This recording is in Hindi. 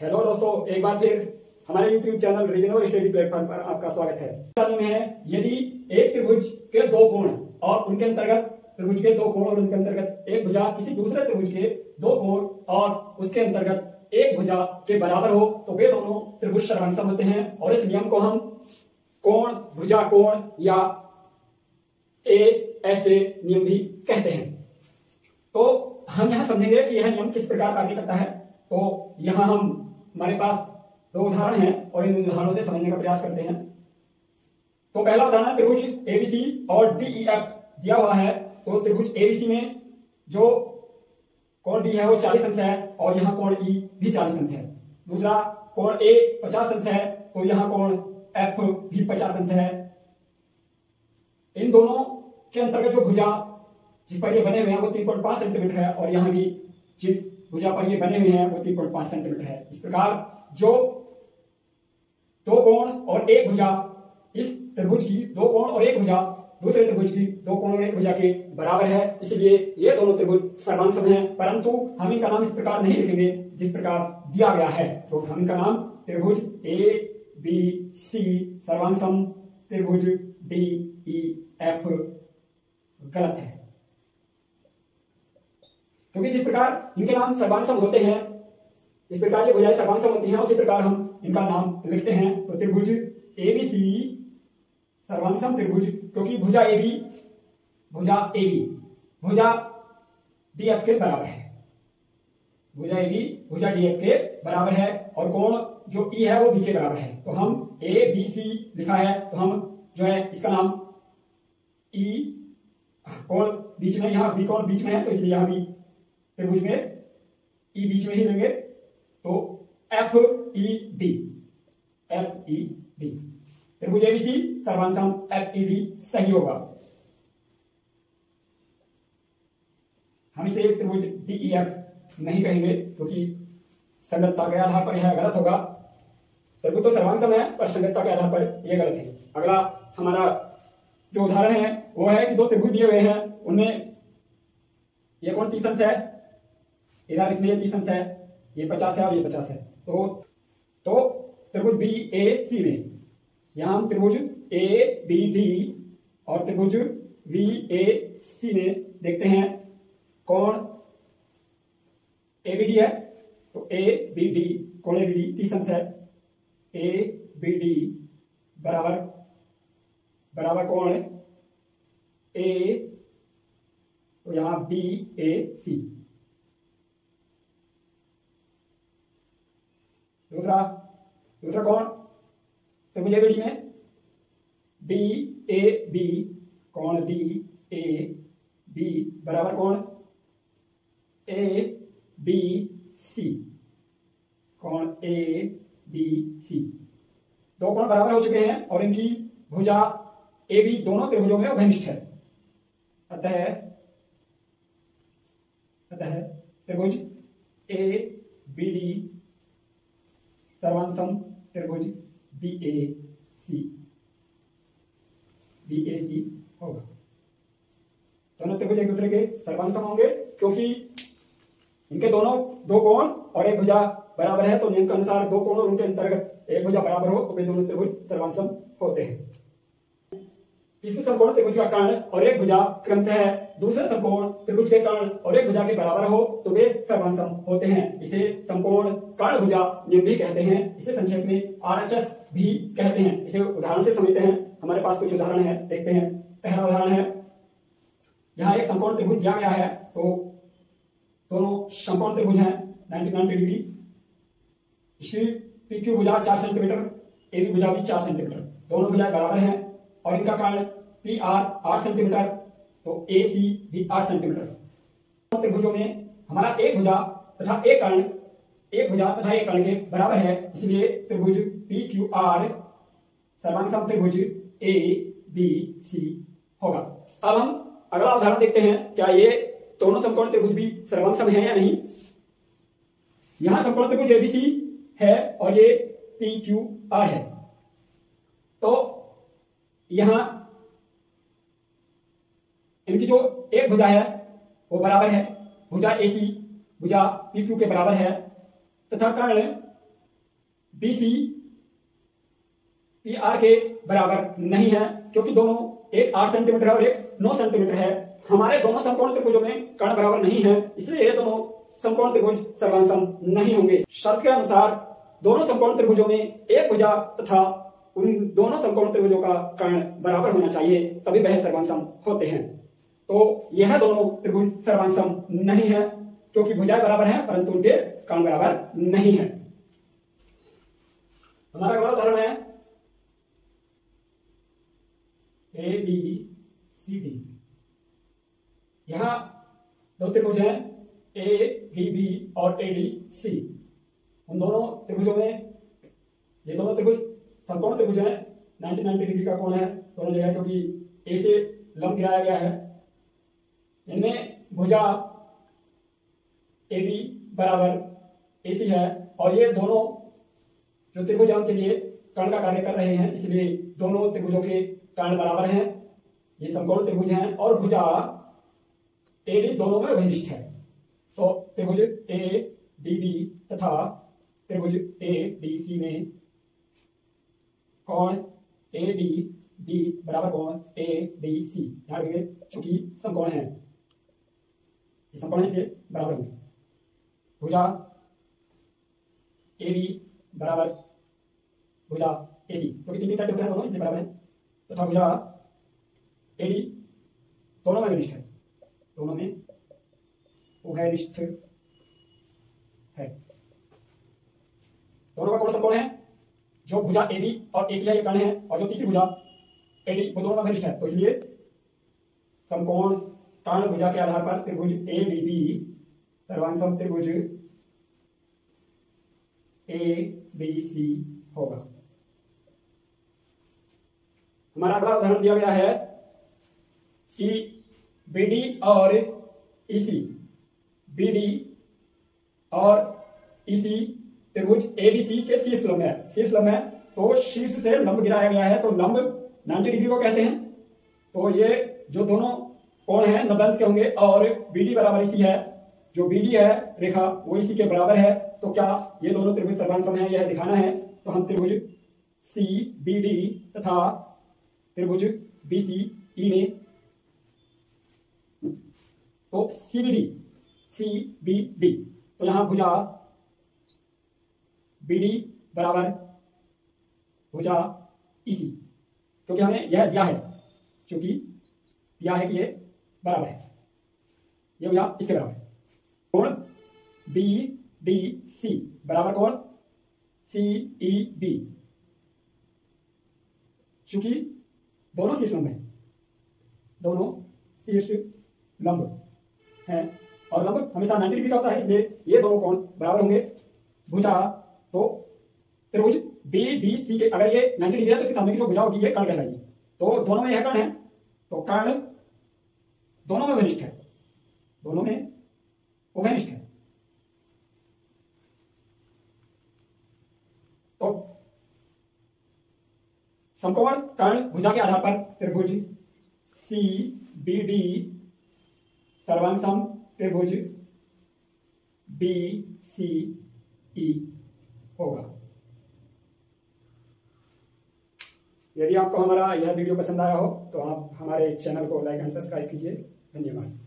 हेलो दोस्तों, एक बार फिर हमारे YouTube channel regional study platform पर आपका स्वागत है। तालीम है यदि एक त्रिभुज के दो कोण और उनके अंतर्गत त्रिभुज के दो कोण और उनके अंतर्गत एक भुजा किसी दूसरे त्रिभुज के दो कोण और उसके अंतर्गत एक भुजा के बराबर हो तो वे दोनों त्रिभुज सर्वांगसम होते हैं। और इस नियम को हम कोण भुजा कोण या ऐसे नियम भी कहते हैं। तो हम यहाँ समझेंगे कि यह नियम किस प्रकार कार्य करता है। तो यहाँ हमारे पास दो उदाहरण हैं और इन उदाहरणों से समझने का प्रयास करते हैं। तो पहला उदाहरण त्रिभुज एबीसी और डीईएफ दिया हुआ है। तो त्रिभुज एबीसी में जो कोण बी है वो 40 अंश है और यहाँ कोण ई भी 40 अंश है। दूसरा कोण ए 50 अंश है तो यहाँ कोण एफ भी 50 अंश है। इन दोनों के अंतर्गत जो भुजा जिस पर ये बने हुए हैं वो 3.5 सेंटीमीटर है और यहाँ भी जिस भुजा पर ये बने हुए हैं वो 3.5 सेंटीमीटर है। इस प्रकार जो दो कोण और एक भुजा इस त्रिभुज की दो कोण और एक भुजा दूसरे त्रिभुज की दो कोण और एक भुजा के बराबर है, इसलिए ये दोनों त्रिभुज सर्वांगसम हैं। परंतु हम इनका नाम इस प्रकार नहीं लिखेंगे जिस प्रकार दिया गया है। तो हम इनका नाम त्रिभुज ए बी सी सर्वांगसम त्रिभुज डी ई एफ गलत है, क्योंकि जिस प्रकार इनके नाम सर्वांगसम होते हैं, इस प्रकार ये भुजाएं सर्वांगसम होती हैं, उसी प्रकार हम इनका नाम लिखते हैं। तो त्रिभुज एबीसी सर्वांगसम त्रिभुज, क्योंकि भुजा एबी भुजा डीएफ के बराबर है, भुजा एबी भुजा डीएफ के बराबर है और कोण जो ई है वो बी के बराबर है। तो हम ए बी सी लिखा है तो हम जो है इसका नाम ई कोण बीच में, यहाँ बी कोण बीच में है तो इसलिए यहाँ भी त्रिभुज में ई बीच में ही लेंगे। तो एफ ई डी त्रिभुज एबीसी सर्वांगसम एफ ई डी सही होगा। हम इसे त्रिभुज डीईएफ नहीं कहेंगे क्योंकि संगतता के आधार पर यह गलत होगा। त्रिभुज तो सर्वांगसम है पर संगतता के आधार पर यह गलत है। अगला हमारा जो उदाहरण है वो है कि दो त्रिभुज दिए हुए हैं, उनमें ये कोण 30 अंश है, इधर इसमें ये 30 अंश है, ये 50 है और ये 50 है। तो त्रिभुज बी ए सी में यहां हम त्रिभुज ए बी डी और त्रिभुज वी ए सी में देखते हैं कोण एबीडी है। तो ए बी डी कोण एबीडी 30 अंश है, ए बी डी बराबर कोण ए, तो यहां बी ए सी। दूसरा कोण त्रिभुज एबीडी में डी ए बी कोण डी ए बी बराबर कोण ए बी सी, कोण ए बी सी। दो कोण बराबर हो चुके हैं और इनकी भुजा ए बी दोनों त्रिभुजों में अभिनिष्ठ है। अतः त्रिभुज ए बी डी सर्वांगसम त्रिभुज बी ए सी होगा। दोनों त्रिभुज एक दूसरे के सर्वांगसम होंगे क्योंकि इनके दोनों दो कोण और एक भुजा बराबर है। तो नियम के अनुसार दो कोण और उनके अंतर्गत एक भुजा बराबर हो तो वे दोनों त्रिभुज सर्वांगसम होते हैं। किसी समकोण त्रिभुज का कर्ण और एक भुजा क्रमशः दूसरे समकोण त्रिभुज के कर्ण और एक भुजा के बराबर हो तो वे सर्वांगसम होते हैं। इसे समकोण कर्ण भुजा नियम भी कहते हैं। इसे संक्षेप में आरएचएस भी कहते हैं। इसे उदाहरण से समझते हैं। हमारे पास कुछ उदाहरण है, देखते हैं। पहला उदाहरण है, यहाँ एक समकोण त्रिभुज दिया गया है। तो दोनों समकोण त्रिभुज हैं 90 डिग्री। इसकी पीक्यू भुजा 4 सेंटीमीटर, एबी भुजा भी 4 सेंटीमीटर, दोनों भुजाएं बराबर हैं और इनका कर्ण पी आर 8 सेंटीमीटर, तो ए सी भी 8 सेंटीमीटर। त्रिभुजों में हमारा एक भुजा तथा एक कर्ण के बराबर है, इसलिए त्रिभुज पी क्यू आर सर्वांगसम त्रिभुज ए बी सी होगा। अब हम अगला उदाहरण देखते हैं, क्या ये दोनों समकोण त्रिभुज भी सर्वांगसम है या नहीं। यहां समकोण त्रिभुज एबीसी है और ये पी क्यू आर है। तो यहां इनकी जो एक भुजा है वो बराबर है, भुजा एसी भुजा पी क्यू के बराबर है तथा कर्ण बी सी पी आर के बराबर नहीं है, क्योंकि दोनों एक 8 सेंटीमीटर है और एक 9 सेंटीमीटर है। हमारे दोनों समकोण त्रिभुजों में कर्ण बराबर नहीं है, इसलिए ये दोनों समकोण त्रिभुज सर्वांसम नहीं होंगे। शर्त के अनुसार दोनों समकोण त्रिभुजों में एक भुजा तथा उन दोनों समकोण त्रिभुजों का कर्ण बराबर होना चाहिए, तभी वह सर्वांसम होते हैं। तो यह दोनों त्रिभुज सर्वांसम नहीं है, क्योंकि भुजाएं बराबर हैं परंतु उनके कर्ण बराबर नहीं है। हमारा अगला उदाहरण है ए बी सी डी। यहां दो त्रिभुज हैं ए डी बी और ए डी सी। उन दोनों त्रिभुजों में ये दोनों त्रिभुज समकोण त्रिभुज हैं, 90 डिग्री का कोण है दोनों जगह, क्योंकि ए से लंब गिराया गया है। इनमें भुजा ए बी बराबर ए सी है और ये दोनों जो त्रिभुज है उनके लिए कर्ण का कार्य कर रहे हैं, इसलिए दोनों त्रिभुजों के कर्ण बराबर हैं। ये समकोण त्रिभुज हैं और भुजा ए डी दोनों में वनिष्ठ है। तो त्रिभुज ए डी बी तथा त्रिभुज ए डी सी में कोण ए डी बी बराबर कोण ए डी सी, ध्यान रखिए चूंकि समकोण है, ये समकोण है इसलिए बराबर होंगे। भुजा ए बी बराबर भुजा ए सी, क्योंकि 3 सेंटीमीटर है दोनों इसलिए बराबर है, तथा भुजा ए डी दोनों में वनिष्ठ है, दोनों में उभयनिष्ठ है। दोनों का कोण समकोण है। जो भुजा ए बी और ए सी है ये कर्ण है, और जो तीसरी भुजा ए डी वो दोनों में वनिष्ठ है, तो इसलिए समकोण कर्ण भुजा के आधार पर त्रिभुज ए डी बी सर्वांसम त्रिभुज ए बी सी होगा। हमारा अगला उदाहरण दिया गया है कि बीडी और ईसी, बीडी और ईसी त्रिभुज एबीसी के शीर्ष लंब है। शीर्ष लंब है तो शीर्ष से लंब गिराया गया है, तो लंब 90 डिग्री को कहते हैं। तो ये जो दोनों कोण हैं 90 अंश के होंगे और बीडी बराबर ईसी है। जो बीडी है रेखा वो ईसी के बराबर है, तो क्या ये दोनों त्रिभुज सर्वांसम है यह दिखाना है। तो हम त्रिभुज सी बी डी तथा त्रिभुज बी सी ई में, तो सी बी डी, तो यहां भुजा बी डी बराबर भुजा ईसी, क्योंकि हमें यह दिया है, क्योंकि दिया है कि ये बराबर है, ये भुजा इसके बराबर है। कोण बी डी सी बराबर कोण सी ई बी, चूंकि दोनों शीर्ष लंब हैं, दोनों शीर्ष लंब हैं और लंब हमेशा 90 डिग्री का होता है, इसलिए ये दोनों कोण बराबर होंगे। भुजा तो त्रिभुज बी डी सी के अगर ये 90 डिग्री है तो इसके सामने की जो भुजा होगी ये कर्ण कहलाएगी। तो दोनों में यह कर्ण है, तो कर्ण दोनों में वनिष्ठ है, दोनों में उभयनिष्ठ है। तो समकोण कर्ण भुजा के आधार पर त्रिभुज सी बी डी सर्वांसम त्रिभुज बी सी ई होगा। यदि आपको हमारा यह वीडियो पसंद आया हो तो आप हमारे चैनल को लाइक एंड सब्सक्राइब कीजिए। धन्यवाद।